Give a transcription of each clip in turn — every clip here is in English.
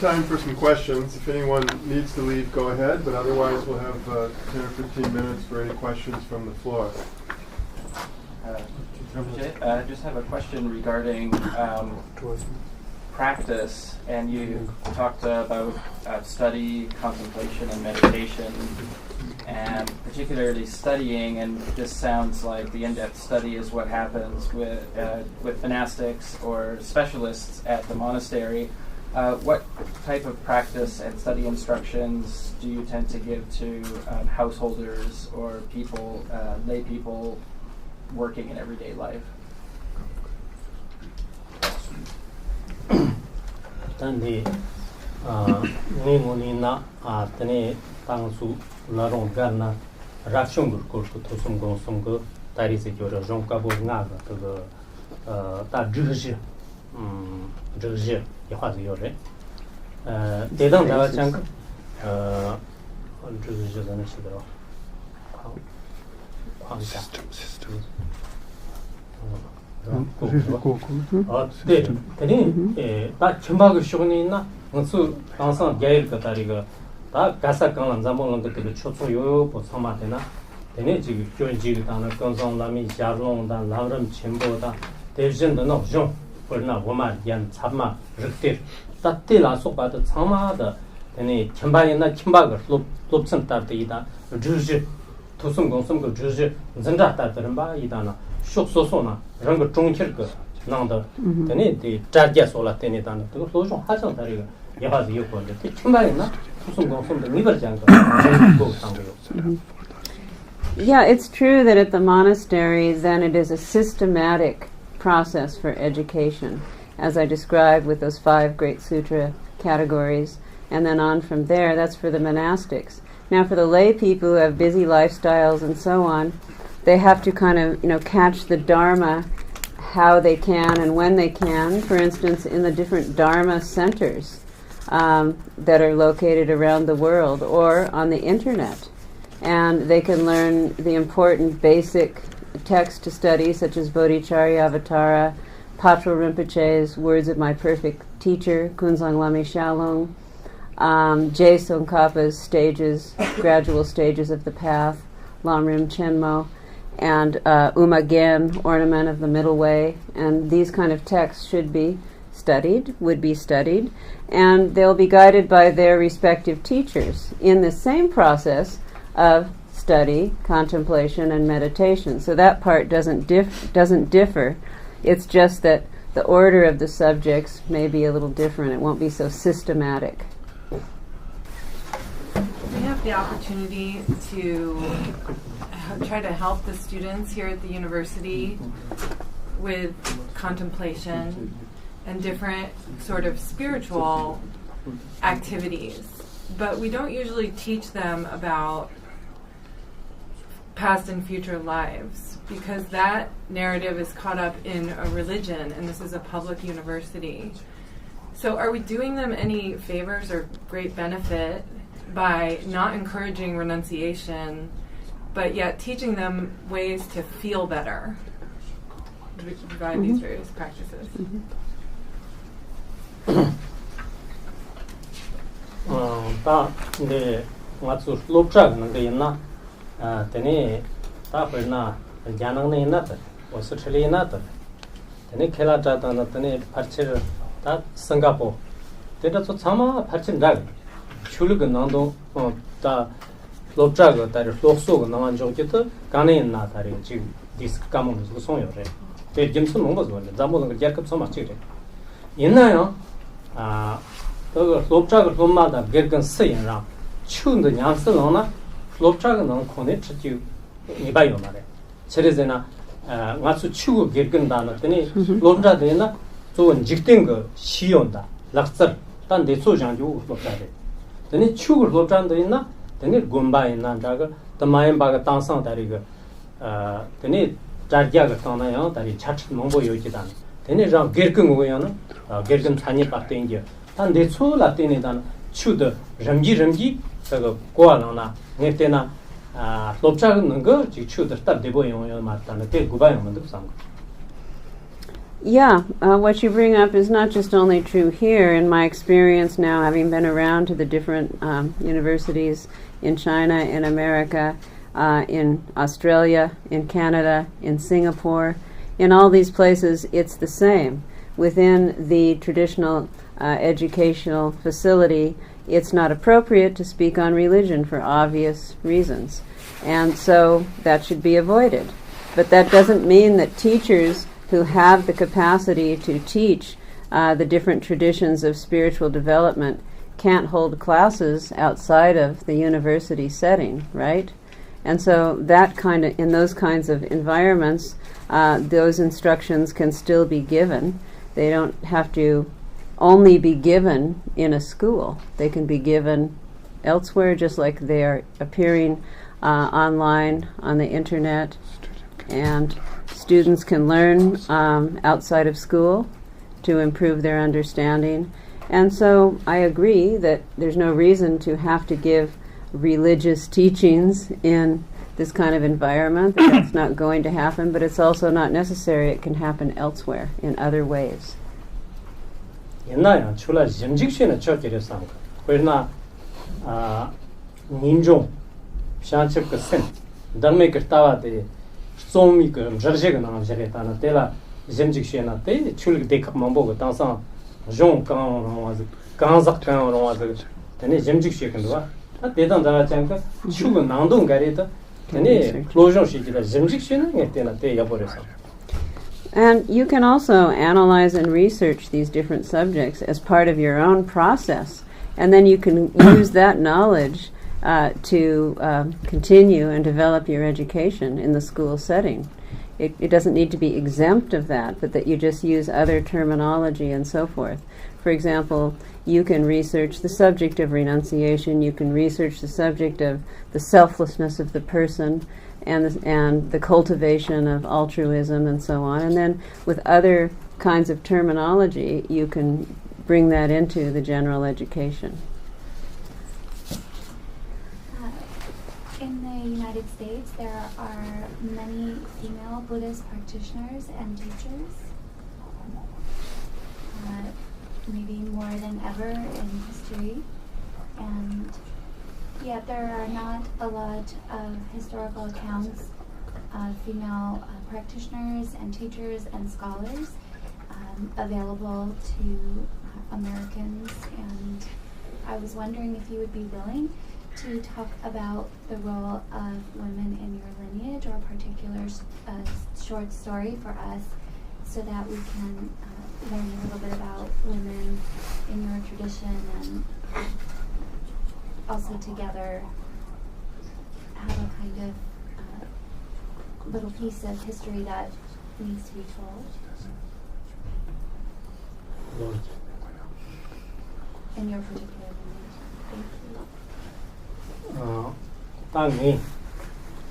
time for some questions. If anyone needs to leave, go ahead, but otherwise we'll have 10 or 15 minutes for any questions from the floor. I just have a question regarding practice, and you talked about study, contemplation, and meditation, and particularly studying, and this sounds like the in-depth study is what happens with monastics or specialists at the monastery. What type of practice and study instructions do you tend to give to householders or people, lay people working in everyday life? Tandi Ningunina Tane Tangsu Larong Garna Rakshungur Kurku Tosungo Sungo Tarisi Jora Jonkabo Naga to the Ta Juji Juji Yahazi Yore. They don't have a chunk Juji than Shidro. System. 네, 다 전박을 쇼니나 무슨 방송 게일 거다리가 다 가사강은 잠mol은 그때 초초요 보상마되나 되네 지금 교인지를 다는 건성남이 자롱다 라름 첨보다 대전도 넣죠 벌나 오만 연 참마 르티 따티라 속바도 참마다 되네 전박이나 김박을 높선 따르이다 주지 토승공성 그 주지 전자다들은 바 이다나 쇼소소나 랑거 종kir거 나온다 되네 이 자게 소라 되네다는 그 소종 하정 다리가 예바지 요건데 팀바이나 토승공성도 니버장거 고 상고요. Yeah, it's true that at the monastery then it is a systematic process for education, as I described with those 5 great sutra categories, and then on from there, that's for the monastics. Now for the lay people who have busy lifestyles and so on, they have to kind of, catch the Dharma how they can and when they can, for instance, in the different Dharma centers that are located around the world or on the internet. And they can learn the important basic text to study, such as Bodhicharyavatara, Patrul Rinpoche's Words of My Perfect Teacher, Kunzang Lami Shalom, Je Tsongkhapa's gradual stages of the path, Lamrim Chenmo, and Umagen, Ornament of the Middle Way, and these kind of texts would be studied, and they'll be guided by their respective teachers in the same process of study, contemplation, and meditation. So that part doesn't differ. It's just that the order of the subjects may be a little different. It won't be so systematic. We have the opportunity to try to help the students here at the university with contemplation and different sort of spiritual activities. But we don't usually teach them about past and future lives because that narrative is caught up in a religion, and this is a public university. So are we doing them any favors or great benefit by not encouraging renunciation, but yet teaching them ways to feel better by these various practices? 근데 맞수 롭자는 게 있나? 되네 다버나 ඥානනේ නැත. ඔසුටලේ නැත. 되네 켈라자다는 되네 파치를 다 싱가포르. 되다서 참아 파친다. 출근 난도 다 롭자가 다리 롭소가 나만 저기도 가네 나다리 지금 디스크 까먹는 거 손요래. 대 김선 뭔가 좋아해. 잠보는 거 약급 소마치래. 있나요? 그 롭자가 돈마다 결근 쓰인랑 추운데 냥스러나 롭자가 너무 코네 치지 이봐요 말해. 저래서나 가서 추고 결근다는더니 롭자되나 좋은 직된 거 시온다. 락서 단 대소장주 롭자래. 되니 추고 롭자도 있나? 되니 곰바이나 자가 더마임바가 땅상다리가 되니 자기가 떠나요. 다리 차트 농보 요지단. 되니 저 결근 거야는 결근 산이 빠땡겨. 단 대소라 때니단 추도 럼지 그 고아나나 네때나 롭자는 거 지추도 딱 되보여요 맞다는 게 구바용은 도 상고. Yeah, what you bring up is not just only true here. In my experience now, having been around to the different universities in China, in America, in Australia, in Canada, in Singapore, in all these places, it's the same. Within the traditional educational facility, it's not appropriate to speak on religion for obvious reasons. And so that should be avoided. But that doesn't mean that teachers who have the capacity to teach the different traditions of spiritual development can't hold classes outside of the university setting, right? And so that kind of, in those kinds of environments, those instructions can still be given. They don't have to only be given in a school. They can be given elsewhere, just like they are appearing online on the internet, and students can learn outside of school to improve their understanding. And so I agree that there's no reason to have to give religious teachings in this kind of environment, that that's not going to happen, but it's also not necessary. It can happen elsewhere in other ways. 옛날에 출라 점직시는 저기래서 그러나 민족 샤츠 그센 담에 그타와데 소미 그 저르제가 나오셔야겠다나 때라 점직시나 때 출게 데카만 보고 당상 종 강원와서 강작 강원와서 되네 점직시 근도와 대단 자가짱가 출근 난동 가리다 되네 로종 시기다 점직시는 게때나 때 여버려서. And you can also analyze and research these different subjects as part of your own process. And then you can use that knowledge to continue and develop your education in the school setting. It doesn't need to be exempt of that, but that you just use other terminology and so forth. For example, you can research the subject of renunciation, you can research the subject of the selflessness of the person, and the cultivation of altruism and so on. And then with other kinds of terminology, you can bring that into the general education. In the United States, there are many female Buddhist practitioners and teachers, maybe more than ever in history. And yet there are not a lot of historical accounts of female practitioners and teachers and scholars available to Americans. And I was wondering if you would be willing to talk about the role of women in your lineage, or a particular short story for us, so that we can learn a little bit about women in your tradition, and also together have a kind of little piece of history that needs to be told. In your particular lineage. Thank you. 땅이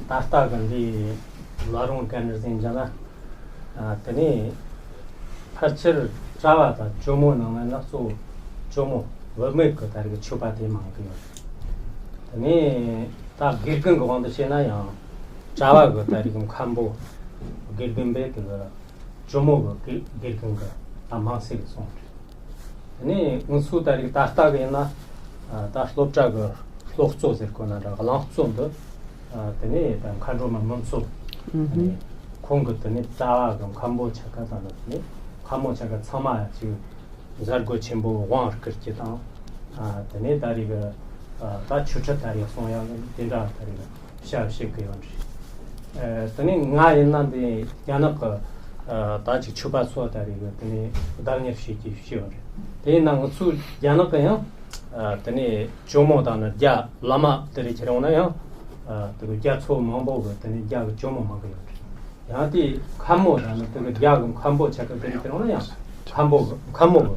다스타간디 라롱 간르진잖아. 아더니 파츠를 잡아다 조모는 나서 조모 워메크 다르게 추바데 망고요. 아니 다 길근 거 간다 시나요. 자와가 다리금 칸보 길근베 그 조모가 길근 거 아마세 송. 아니 운수 다리 다스타게나 다슬롭자가 lokzozer kona라 랑촌도 아더니 단 칸로만 멈소. 아니 콩거더니 자와가 캄보차가다니 캄보차가 참아 지금 잘고 쳔보 왕 그렇게다. 아더니 다리가 다 추처다리 송야 된다 다리가 샤시게요. 더니 nga 옛날에 야나가 다지 추바소 다리가 더니 달녀 시기 쉬어. 대나 우수 야나가요. 더니 조모다는 야 라마 들이처럼나요. 그 야초 망보고 더니 야 조모 망고요. 야디 캄모다는 그 야금 캄보 체크 들이처럼나요. 캄모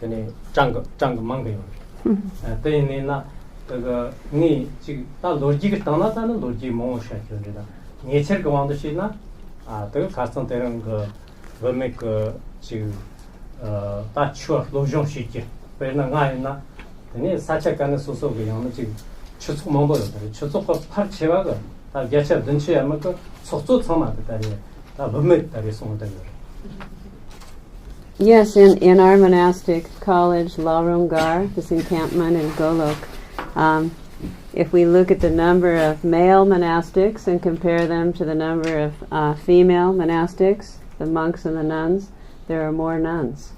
더니 장거 망고요. 더니나 그 니 지금 다 로직을 떠나다는 로직 모셔줘야 예체가 완도시나 그 가스ton 때는 그 원래 그 지금 다 추어 로종 시기 그러나 가이나 네 사체간의 소속이 영어 지금 추석 먹어요. 추석과 팔체와가 다 개체 든치야 그 속속 참아다 다리 다 원래 다리 송다. Yes, in our monastic college, Larungar, this encampment in Golok, if we look at the number of male monastics and compare them to the number of female monastics, the monks and the nuns, there are more nuns.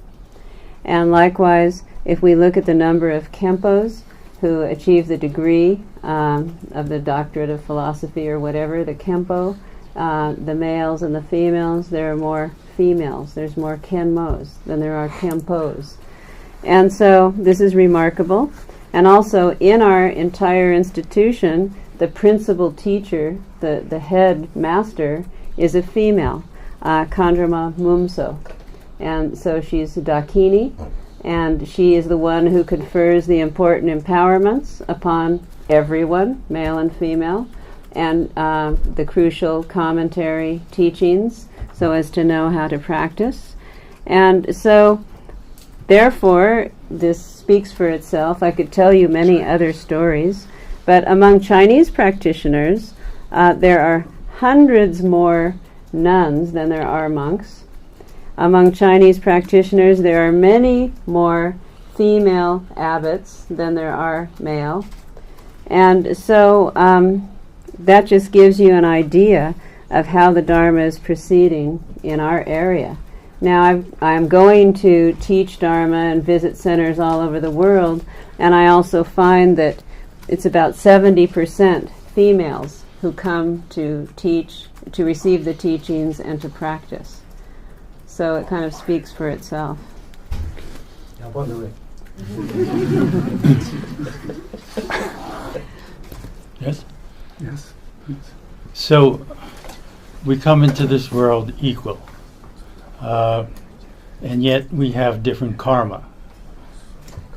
And likewise, if we look at the number of Khenpos who achieve the degree of the doctorate of philosophy or whatever, the Khenpo, the males and the females, there are more females. There's more Khenmos than there are Khenpos. And so this is remarkable. And also in our entire institution, the principal teacher, the head master, is a female, Kandrama Mumso. And so she's Dakini, and she is the one who confers the important empowerments upon everyone, male and female, and the crucial commentary teachings, so as to know how to practice. And so, therefore, this speaks for itself. I could tell you many other stories, but among Chinese practitioners, there are hundreds more nuns than there are monks. Among Chinese practitioners, there are many more female abbots than there are male. And so that just gives you an idea of how the Dharma is proceeding in our area. Now, I'm going to teach Dharma and visit centers all over the world, and I also find that it's about 70% females who come to teach, to receive the teachings and to practice. So it kind of speaks for itself. Yes? Yes. So we come into this world equal, and yet we have different karma.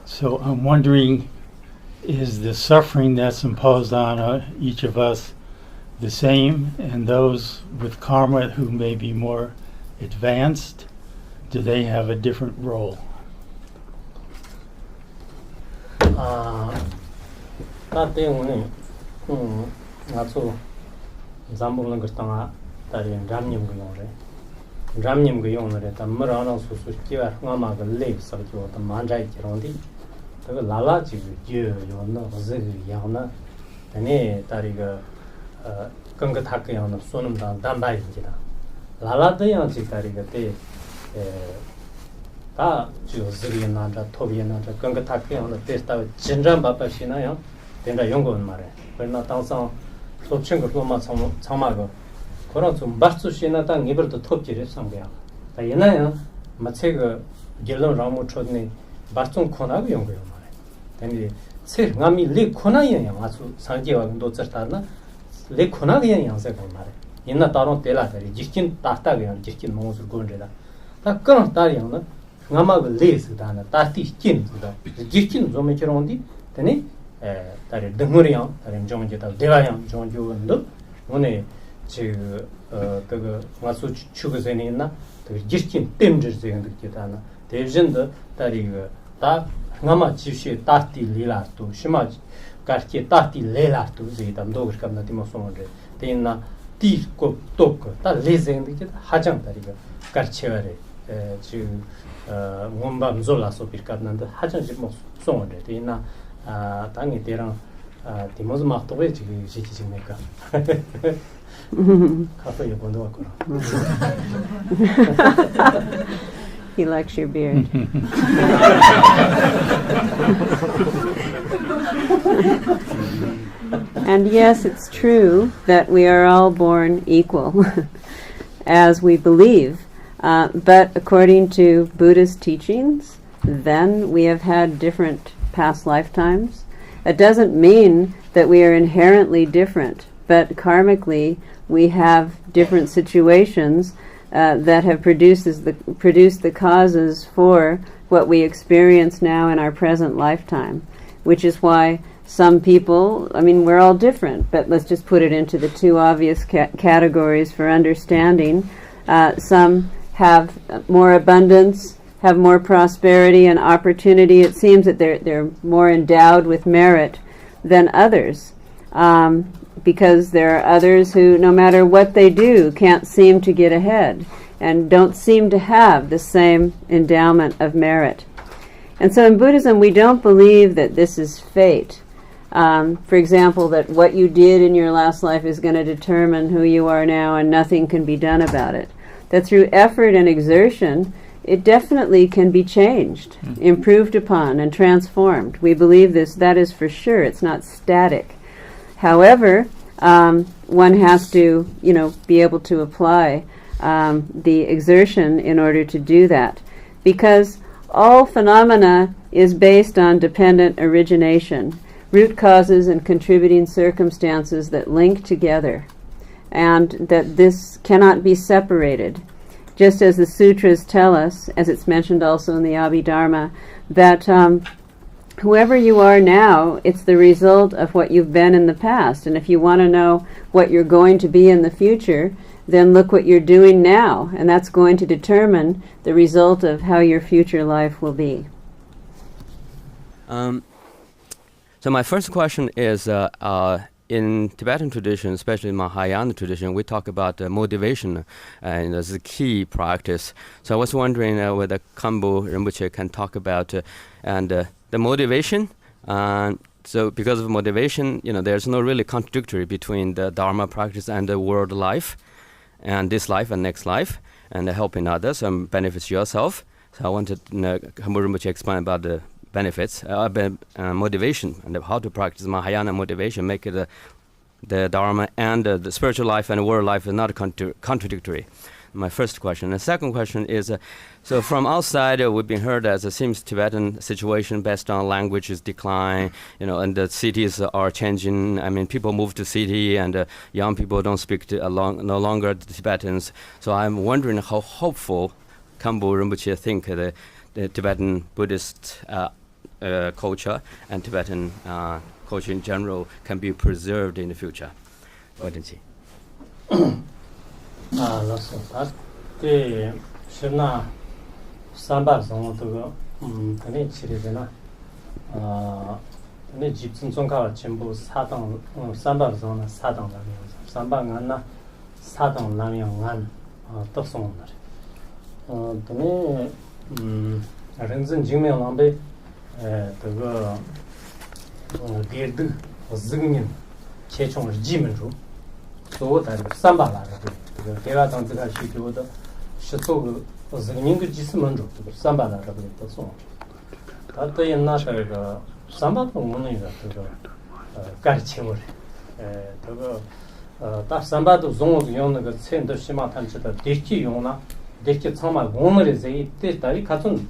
So I'm wondering, is the suffering that's imposed on each of us the same, and those with karma who may be more advanced, do they have a different role? 다 때문에 나도 잠복는 것당아 다른 잠님 그 용래 잠님 그 용래 다 머라나 수수 기와 나마가 레서 저 만자이 지론디 그 라라지 저 요나 어제 야나 아니 다리가 건가 닦게 하는 소놈다 담바이지다 라라도 양지 다리가 다 주스리 나자 토비 나자 건가 닦게 하는 테스트 진전 바빠시나요 된다 연구는 말해 그러나 당상 소친 거 로마 참마고 그런 좀 받수시나 당 이버도 톱지를 상대야 다 얘나야 마체가 길런 라모 초드니 받좀 코나고 연구요 말해 근데 세 감이 리 코나야 아주 상계와 도처다나 리 코나게 양세가 말해 옛날 따로 때라들이 지킨 따따게 지킨 모습을 건데다 다 그런 딸이야나 감마가 리스다나 따티 킨다 지킨 좀 처럼디 되니 다리 등물이요 다리 정제다 대화형 정주원도 오늘 그 그거 마수 추구선이 있나 그 지킨 땜저스는 그게다나 대전도 다리가 다 감마 지시 따티 리라도 심마 가르치 따티 레라도 제담도 그렇게나 디모송을 되나 티고 똑 다 레zen데 하장 다리가 가르치어래 지금 몸밤 졸라서 비까는데 하장 좀 송을 되나 당이 대랑 디모즈 막도에 지금 지키지니까 카페에 본도 왔구나. He likes your beard. And yes, it's true that we are all born equal, as we believe. But according to Buddhist teachings, then we have had different past lifetimes. It doesn't mean that we are inherently different, but karmically we have different situations that have produced the causes for what we experience now in our present lifetime, which is why some people, I mean, we're all different, but let's just put it into the two obvious categories for understanding. Some have more abundance, have more prosperity and opportunity. It seems that they're more endowed with merit than others, because there are others who, no matter what they do, can't seem to get ahead. and don't seem to have the same endowment of merit. And so in Buddhism, we don't believe that this is fate. For example, that what you did in your last life is going to determine who you are now and nothing can be done about it. That through effort and exertion, it definitely can be changed, improved upon, and transformed. We believe this, that is for sure. It's not static. However, one has to, be able to apply the exertion in order to do that. Because all phenomena is based on dependent origination, root causes and contributing circumstances that link together, and that this cannot be separated. Just as the sutras tell us, as it's mentioned also in the Abhidharma, that whoever you are now, it's the result of what you've been in the past. And if you want to know what you're going to be in the future, then look what you're doing now, and that's going to determine the result of how your future life will be. So my first question is, in Tibetan tradition, especially Mahayana tradition, we talk about motivation as a key practice. So I was wondering whether Khenpo Rinpoche can talk about the motivation. So because of motivation, there's no really contradictory between the Dharma practice and the world life, and this life and next life, and helping others and benefits yourself. So I wanted Khenpo Rinpoche explain about the benefits, motivation, and how to practice Mahayana motivation, make it the Dharma and the spiritual life and the world life is not contradictory. My first question. The second question is, so from outside we've been heard as it seems Tibetan situation based on language's decline, and the cities are changing. I mean, people move to city and young people don't speak no longer the Tibetans. So I'm wondering how hopeful Khenpo Rinpoche think the Tibetan Buddhist culture and Tibetan culture in general can be preserved in the future. What did you? 렌즈는 지금 남배 그거 게드 ዝግኝን 최종을 지면로 또다 삼바라고 그 대화 장치가 시도도 시도그 ዝግኝ그 지스면로 삼바라고 그랬어. 다또 옛날에 삼바도 뭐는 그거 가르치고 그거 다 삼바도 종을用那个centro 심화 단체的 1기用나 대체 정말 오늘에 이때 다리 같은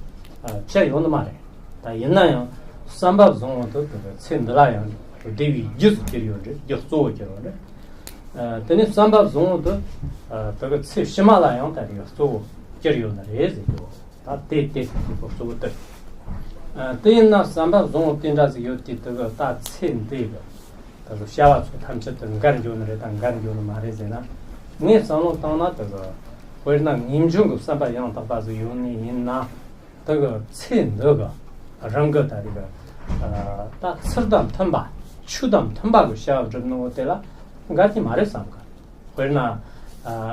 제 요는 말에 다 옛날에 삼바 종도 그 centra야 대위 유스 period 요소 period 근데 삼바 종도 그 심하다요 다리 요소 period에 다 대대 그것도 때나 삼바 종 된다지 요티 그거 다 cent대가 그 샤와 탐쳤던 간조는 간조는 말이잖아 네 선로 땅나 그거 왜나 임중국 삼바 양 답바즈 요니 있나 그 체너가 랑거 다리가 다 설담 탐바 추담 탐바고 샤워 접는 것들라 같이 말했삼가 왜나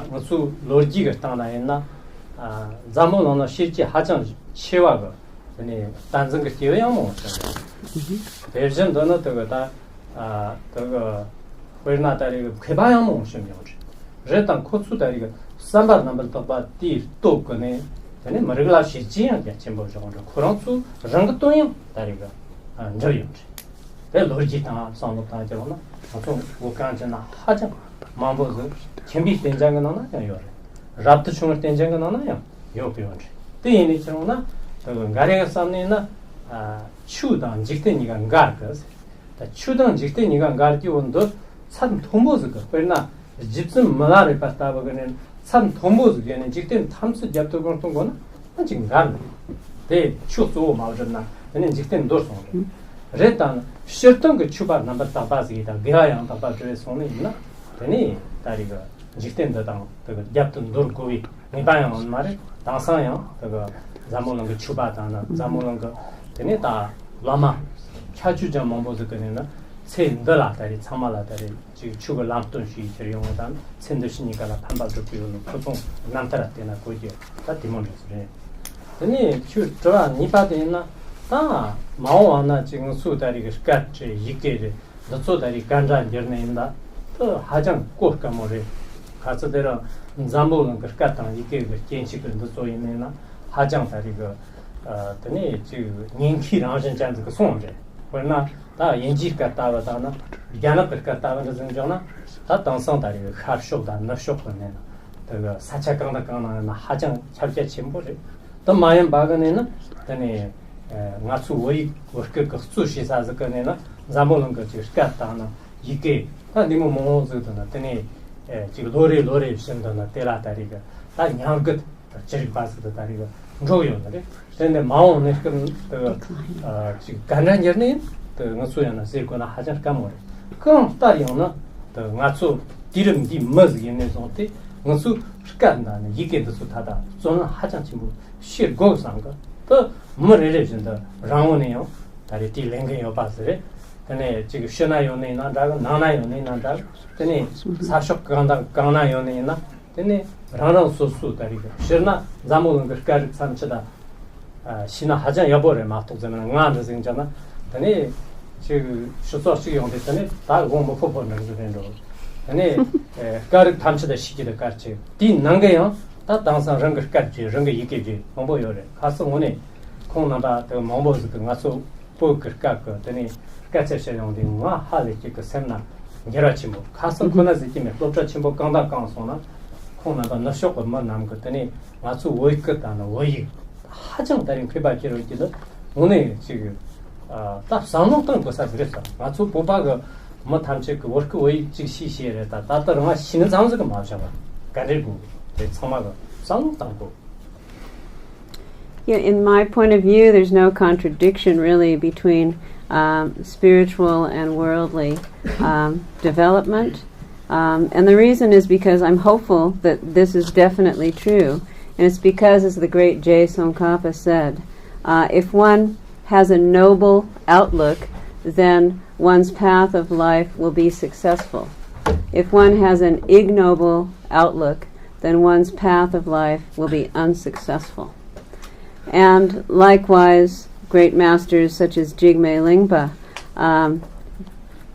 무슨 로지가 땅나 있나 자모노나 실제 하정 체와가 아니 단정그 뛰어야 뭐 대전 더는 그거다 그거 왜나 다리가 개발야 뭐 심이오지 제단 코츠 다리가 삼바 넘버 답바 띠또 거네 근데 머리가 시지야 같이 보죠. 그런수 랑도요 다리가 저요. 그 로지타 상도타 저나 또 오칸잖아 하자 만보즈 준비 된장은 나요. rapto chungar tenjanga nana ya yopi yonchi te yini chirona garenga samnena chudan jikte niga ngar kas ta chudan jikte niga ngar ki ondo 산 통보즈 그 그러나 집좀 말을 받다 보면은 산 통보즈 게는 직된 탐수 잡도 그런 거는 지금 간 대, 추소 마우잖아. 근데 직된 도서. 레탄 실던 그 추바 넘버 답바지다. 게하양 답바주에 손에 있나? 되니 다리가 직된다 당 그 잡던 돌고이 니바양 말에 당상양 그 자모는 그 추바다나 자모는 그 되니 다 라마 차주자 몸보즈 그네나 첸더라 다리 참말라 다리 지금 추가 람돈 시 저용단 첸더시니까라 판바도 비우는 보통 남타라 때나 고지 다 디몬스네 아니 추저라 니바데나 다 마오와나 지금 수다리가 스카트 이게를 너소다리 간잔 저네인다 또 하장 꼭까모레 가서대로 잠보는 그 스카트랑 이게 그 gen식을 너소이네나 하장 다리가 tani nyingki rangshan chan zi songzhe wana ta yinji ka tawa ta na gyana ka tawa na zeng jona ta dangsang ta ri khar shok da na shok ne na ta sacha kang da na hajang chalja chimbo re ta mayan ba ga ne na tani nga chu wei work ka chu shi sa za ka ne na zamolong ka ji ka ta na yike ta ni mo mo zi da na tani ji lore shin da na tela ta ri ga ta nyang ga chiri ba zi da ta ri ga royo ne 근데 마음은 지금 지금 간단하네. 또 나서야나 세고나 하자 까모래. 그럼 딸이오나 또 나서 디름디 머즈 있는 상태. 나서 시간다네. 이게도 좋다다. 저는 하자 친구 실고 상가. 또 뭐래래진다. 라오네요. 다리 딜랭게요 봤어요. 근데 지금 신나요네 나다가 나나요네 나다. 근데 사적 강나요네 나. 근데 라랑 소수 다리가. 신나 잠오는 거 가르 산치다. 신나 하자 여보래 마토잖아 나한테 생잖아 아니 지금 쇼소식이 온댔더니 다 공부 포포는 그런데 아니 가르 탐치다 시기를 같이 디 난게요 다 당상 ರಂ거 같이 ರಂ거 이게지 공부요래 가서 오네 콩나다 그 공부스 그 가서 포크 갖고 아니 같이 시험인데 와 하래 그 셈나 게라치 뭐 가서 그나서 이게 또저 친구 강다 강소나 콩나다 너쇼고 뭐 남거더니 와서 오이거다나 오이 하정 다른 개발지로 있기도 오늘 지금 딱 상록당 거사 그랬어. 맞죠? 보바가 뭐 탐체 그 워크 웨이 지 시시에다 따따르마 신은 장소가 맞아봐. 가르고 대 참마가 상록당고. Yeah, in my point of view, there's no contradiction really between spiritual and worldly development. And the reason is because I'm hopeful that this is definitely true. And it's because, as the great Je Tsongkhapa said, if one has a noble outlook, then one's path of life will be successful. If one has an ignoble outlook, then one's path of life will be unsuccessful. And likewise, great masters such as Jigme Lingpa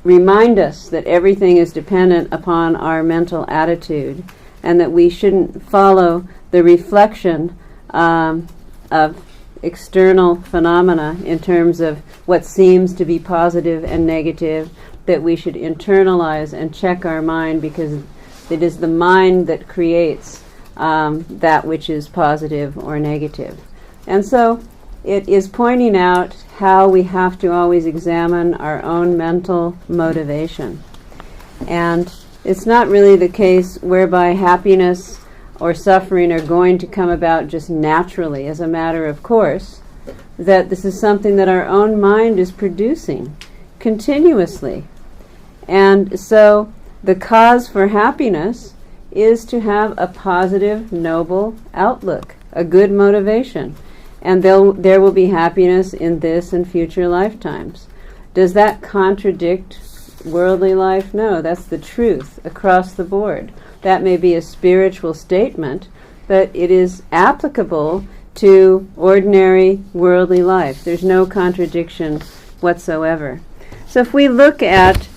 remind us that everything is dependent upon our mental attitude, and that we shouldn't follow the reflection of external phenomena in terms of what seems to be positive and negative, that we should internalize and check our mind, because it is the mind that creates that which is positive or negative. And so it is pointing out how we have to always examine our own mental motivation. And it's not really the case whereby happiness or suffering are going to come about just naturally as a matter of course, that this is something that our own mind is producing continuously. And so the cause for happiness is to have a positive, noble outlook, a good motivation. And there will be happiness in this and future lifetimes. Does that contradict worldly life? No, that's the truth across the board. That may be a spiritual statement, but it is applicable to ordinary worldly life. There's no contradiction whatsoever. So if we look at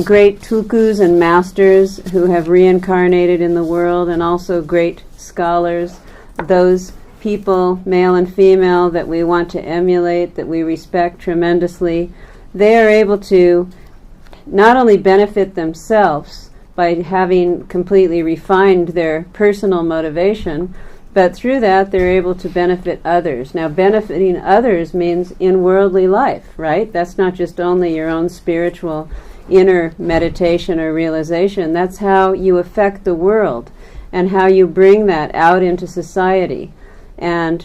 great tulkus and masters who have reincarnated in the world, and also great scholars, those people, male and female, that we want to emulate, that we respect tremendously, they are able to not only benefit themselves by having completely refined their personal motivation, but through that they're able to benefit others. Now, benefiting others means in worldly life, right? That's not just only your own spiritual inner meditation or realization. That's how you affect the world and how you bring that out into society, and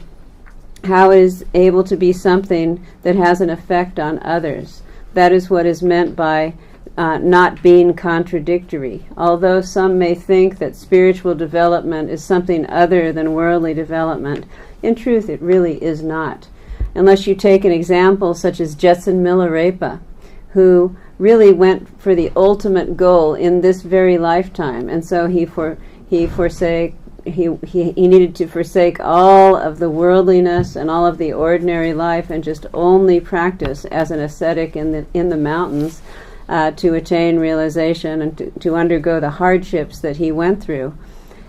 how it is able to be something that has an effect on others. That is what is meant by not being contradictory. Although some may think that spiritual development is something other than worldly development, in truth it really is not. Unless you take an example such as Jetsun Milarepa, who really went for the ultimate goal in this very lifetime, and so he needed to forsake all of the worldliness and all of the ordinary life and just only practice as an ascetic in the mountains to attain realization and to undergo the hardships that he went through.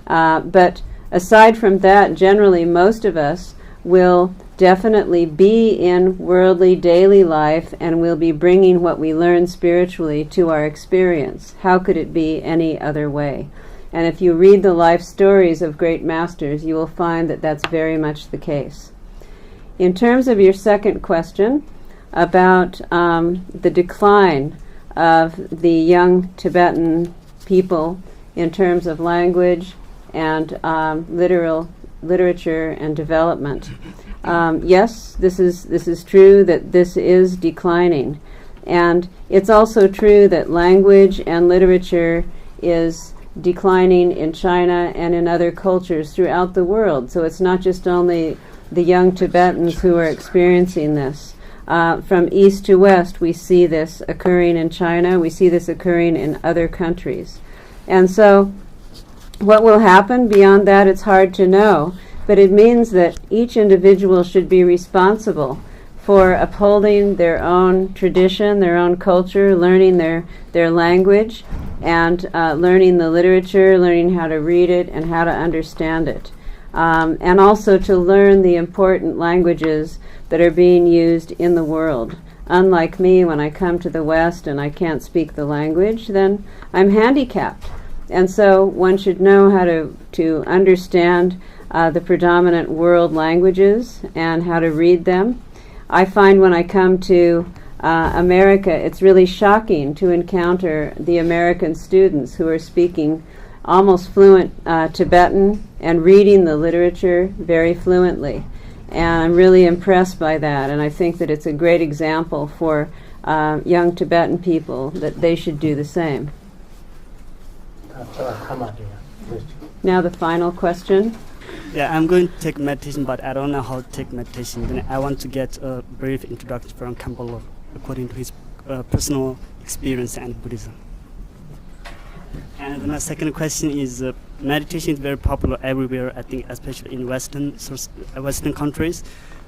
But aside from that, generally most of us will definitely be in worldly daily life and will be bringing what we learn spiritually to our experience. How could it be any other way? And if you read the life stories of great masters, you will find that that's very much the case. In terms of your second question about the decline of the young Tibetan people in terms of language and literature and development, yes, this is true that this is declining, and it's also true that language and literature is declining in China and in other cultures throughout the world. So it's not just only the young Tibetans who are experiencing this. From east to west, we see this occurring in China. We see this occurring in other countries. And so what will happen beyond that, it's hard to know. But it means that each individual should be responsible for upholding their own tradition, their own culture, learning their language, and learning the literature, learning how to read it and how to understand it. And also to learn the important languages that are being used in the world. Unlike me, when I come to the West and I can't speak the language, then I'm handicapped. And so one should know how to understand the predominant world languages and how to read them. I find when I come to America, it's really shocking to encounter the American students who are speaking almost fluent Tibetan and reading the literature very fluently. And I'm really impressed by that, and I think that it's a great example for young Tibetan people that they should do the same. Now the final question. Yeah, I'm going to take meditation, but I don't know how to take meditation. Then I want to get a brief introduction from Khenpo according to his personal experience and Buddhism. And my second question is, meditation is very popular everywhere, I think, especially in Western countries.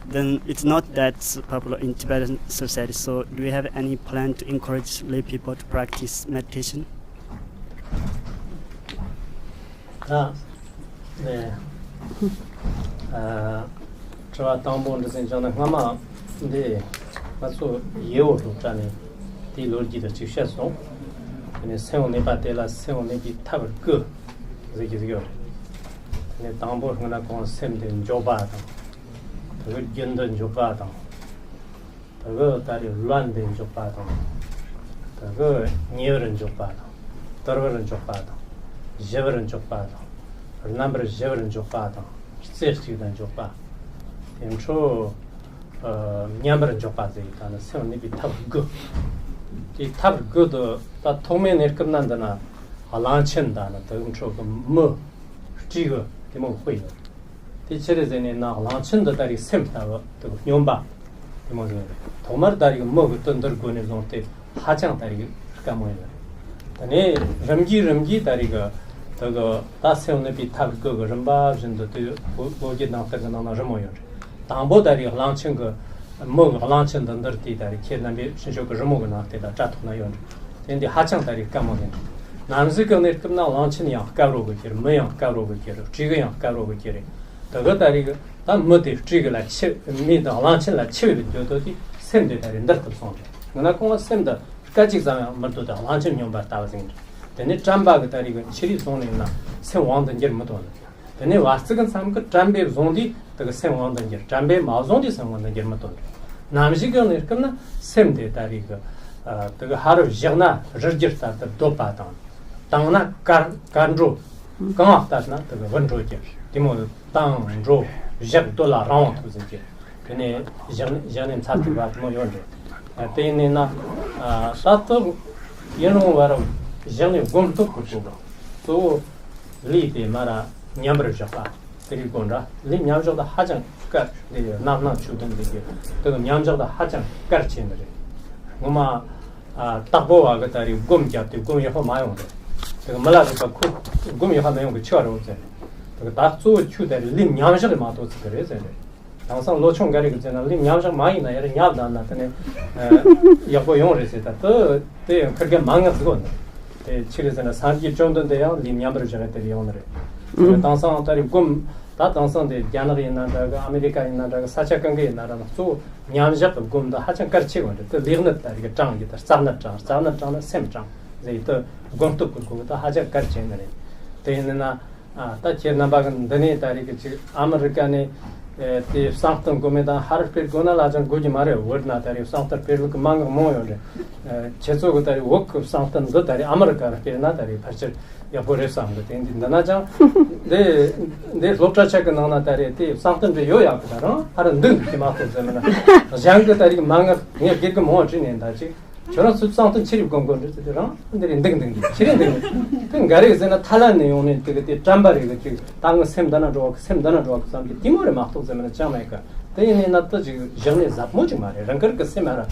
Then it's not that popular in Tibetan society. So do you have any plan to encourage lay people to practice meditation? Chwa tambo ndzen jana ngama de maso yeo lu chane ti lo ji de chi sha so ne sen ne ba de la sen ne bi ta ge ze ji ge ne tambo ngana kon sem de jo ba da de gen de jo ba da de ta ri luan de jo ba da de nie ren jo ba da de ren jo ba da je ren jo ba da number jeverin jopata certitude jopa encho nyamber jopata itana sen ni bi tab go ti tab go do ta tome ne kamnandana alanchen dana ta encho ko mo ji ge de mo hui ti chere zene na alanchen da dari sem ta to nyomba de mo de tomar dari mo go tonder go ne zonte hajang dari ka mo ne tane ramgi dari ga the Tassion be tab go Ramba and the Boget after the Nana Ramoyer. Tambo dari launching a mug launching the dirty that kid and Shinjok Ramogan after the Chatnayon. Then the Hachang that come on. Nanzikan net come now launching your car over here, Mayan car over here, Chigan car over here. The Gotari, that motive trigger like chip, made the launching like chip with send it in that song. When I come send the Kajizan Murdo the launching your bat thousand. Then it jamba that even chili zone in the same one than Germaton. Then it was second some Jambe Zondi, the same one than Jambe, Mazondi, someone than Germaton. Namjigan Irkana, same day Tariga, the heart of Jana, Regista, the Dopatan, Tana, Gandro, come off that not the one roger, Timon, Tang and Dro, Jacques Dollar round to the jet. Then Janin Tatibat Moyonde. At the end, Sato, you know where. Jane gom to kuchuba. So li de mara nyamber japa. Teri gonda. Li nyamjo da hajang ka de na chudon de. To nyamjo da hajang kar chen de. Ngoma 딱보와 그다리 곰잡대 곰이 호 마용데 그 말라서 그 곰이 하면 그 쳐로 제 그딱 조 추대 림 냠셔를 마도 그래서 당상 로총가리 그잖아 림 냠셔 많이 나야 냠다 나타네 여보 용르세다 또 그게 망가지고 에 치르잖아 산기 정도인데요 림 냠을 전에 때리 오늘 당상 다리 곰다 당상데 야나리 나다가 아메리카에 나다가 사차관계 나라는 또 냠잡 곰도 하천 가르치고 또 리그났다 이게 장기다 짬나 셈장 이제 또 곰도 그거 또 하자 가르치는 되는나 다 제나바간 드네 다리 그 아메리카네 때 상తం 고메다 하르필 고나라전 고지 말에 워드나 다리 상터 필 그 망가 모요데 제소고 다리 워크 상తం 도 다리 아메리카나 필나 다리 파처 야보레서 한 것도 인데 나자 내 로트라체가 나나 다리 때 상텀도 요야거든 하는 능 기마도 되면 장그 다리 망가 그냥 길고 뭐 지낸다지 저런 습상도 치료 공부를 되더라. 근데 등등 치료등 그 가리에서나 탈란네 오늘 그때 잠바리 그 땅 샘다나 로 삼기 디모레 막도 되면 자마이카 대인이 나도 지금 전에 잡모지 말이야. 랑거 그 세마라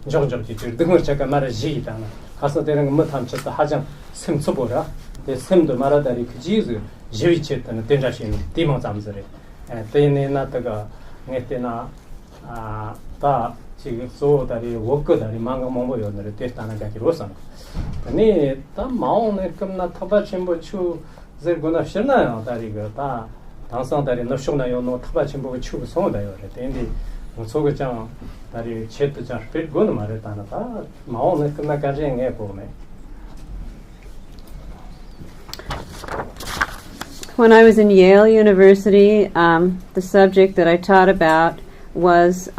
정정지 등을 제가 말아 지이다나 가서 되는 거 탐쳤다 하장 샘쳐보라. 내 샘도 말아다리 그 지즈 지위체다는 된자신 디모 잠스레 대인이 나다가 내때나 다 지금 소다리 워크다리 망가 몸보여들 테스트하는 게 로선 아니 다 마오네 금나 타바침보 추 저거나 싫나요 다리가 다 당상다리 너쇼나요 노 타바침보 추 송다요 근데 소거장 다리 쳇자 필고는 말했다나 다 마오네 금나 가정에 보네. When I was in Yale University, the subject that I taught about was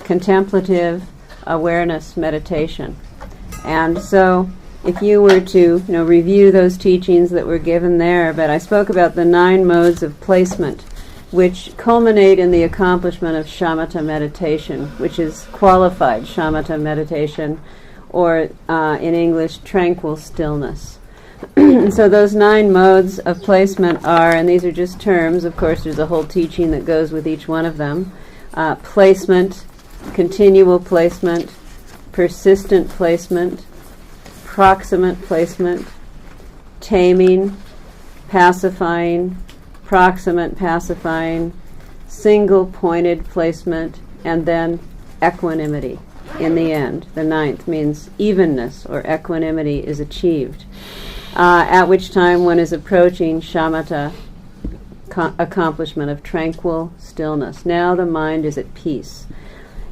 contemplative awareness meditation. And so if you were to review those teachings that were given there, but I spoke about the 9 modes of placement which culminate in the accomplishment of shamatha meditation, which is qualified shamatha meditation, or in English, tranquil stillness. And so those 9 modes of placement are, and these are just terms, of course there's a whole teaching that goes with each one of them, placement, continual placement, persistent placement, proximate placement, taming, pacifying, proximate pacifying, single-pointed placement, and then equanimity. In the end, the 9th means evenness or equanimity is achieved, at which time one is approaching shamatha, accomplishment of tranquil stillness. Now the mind is at peace.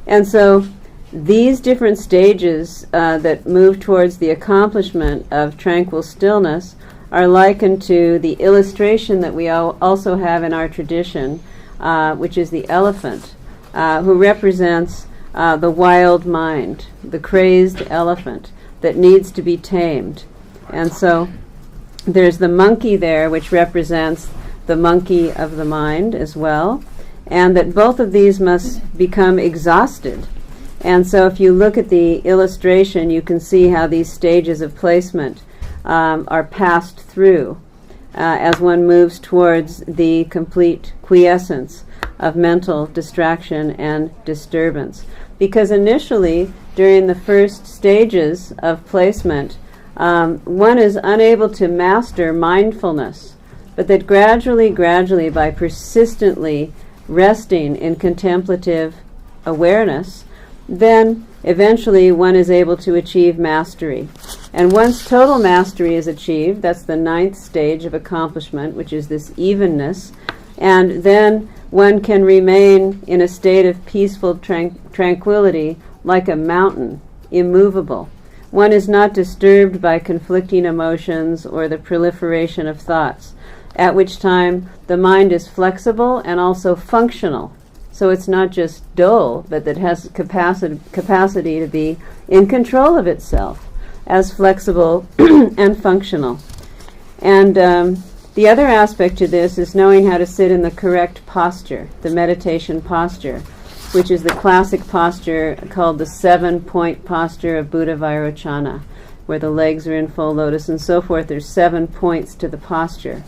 And so these different stages that move towards the accomplishment of tranquil stillness are likened to the illustration that we also have in our tradition, which is the elephant, who represents the wild mind, the crazed elephant that needs to be tamed. And so there's the monkey there, which represents the monkey of the mind as well, and that both of these must become exhausted. And so if you look at the illustration, you can see how these stages of placement are passed through as one moves towards the complete quiescence of mental distraction and disturbance. Because initially, during the first stages of placement, one is unable to master mindfulness, but that gradually, by persistently resting in contemplative awareness, then eventually one is able to achieve mastery. And once total mastery is achieved, that's the 9th stage of accomplishment, which is this evenness, and then one can remain in a state of peaceful tranquility like a mountain, immovable. One is not disturbed by conflicting emotions or the proliferation of thoughts, at which time the mind is flexible and also functional. So it's not just dull, but that has capacity to be in control of itself as flexible and functional. And the other aspect to this is knowing how to sit in the correct posture, the meditation posture, which is the classic posture called the 7-point posture of Buddha Vairochana, where the legs are in full lotus and so forth. There's 7 points to the posture.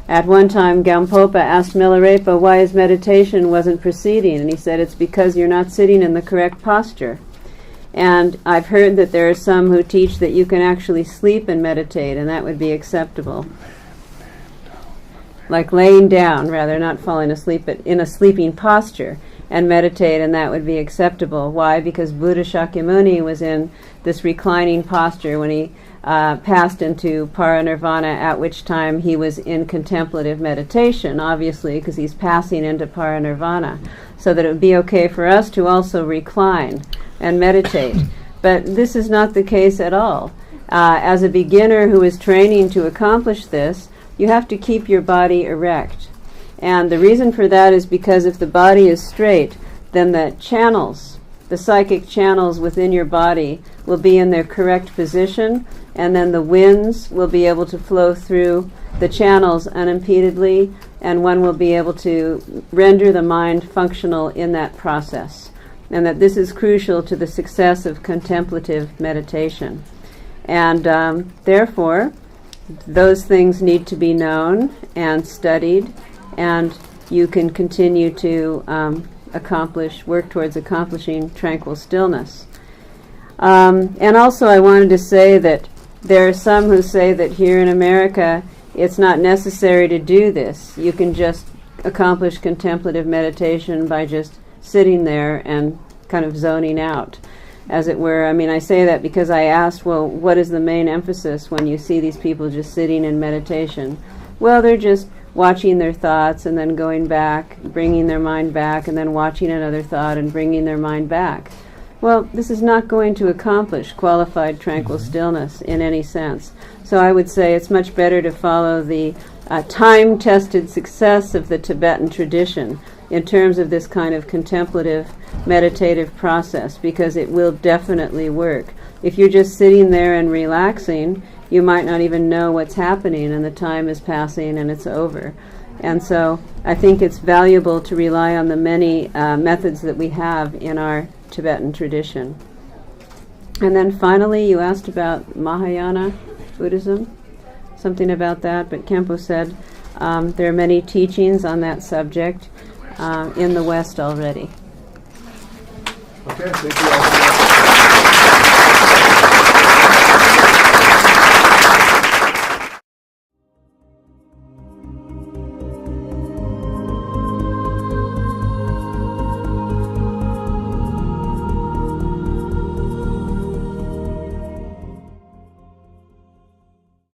At one time, Gampopa asked Milarepa why his meditation wasn't proceeding, and he said, it's because you're not sitting in the correct posture. And I've heard that there are some who teach that you can actually sleep and meditate, and that would be acceptable. Like laying down, rather, not falling asleep, but in a sleeping posture, and meditate, and that would be acceptable. Why? Because Buddha Shakyamuni was in this reclining posture when he passed into paranirvana, at which time he was in contemplative meditation, obviously, because he's passing into paranirvana. So that it would be okay for us to also recline and meditate. But this is not the case at all. As a beginner who is training to accomplish this, you have to keep your body erect. And the reason for that is because if the body is straight, then the channels, the psychic channels within your body will be in their correct position, and then the winds will be able to flow through the channels unimpededly, and one will be able to render the mind functional in that process. And that this is crucial to the success of contemplative meditation. And therefore, those things need to be known and studied, and you can continue to work towards accomplishing tranquil stillness. And also I wanted to say that there are some who say that here in America it's not necessary to do this. You can just accomplish contemplative meditation by just sitting there and kind of zoning out, as it were. I mean, I say that because I asked, well, what is the main emphasis when you see these people just sitting in meditation? Well, they're just watching their thoughts and then going back, bringing their mind back, and then watching another thought and bringing their mind back. Well, this is not going to accomplish qualified tranquil stillness in any sense. So I would say it's much better to follow the time-tested success of the Tibetan tradition in terms of this kind of contemplative meditative process, because it will definitely work. If you're just sitting there and relaxing, you might not even know what's happening, and the time is passing and it's over. And so I think it's valuable to rely on the many methods that we have in our Tibetan tradition. And then finally, you asked about Mahayana Buddhism, something about that, but Khenpo said there are many teachings on that subject in the West already. Okay, thank you all.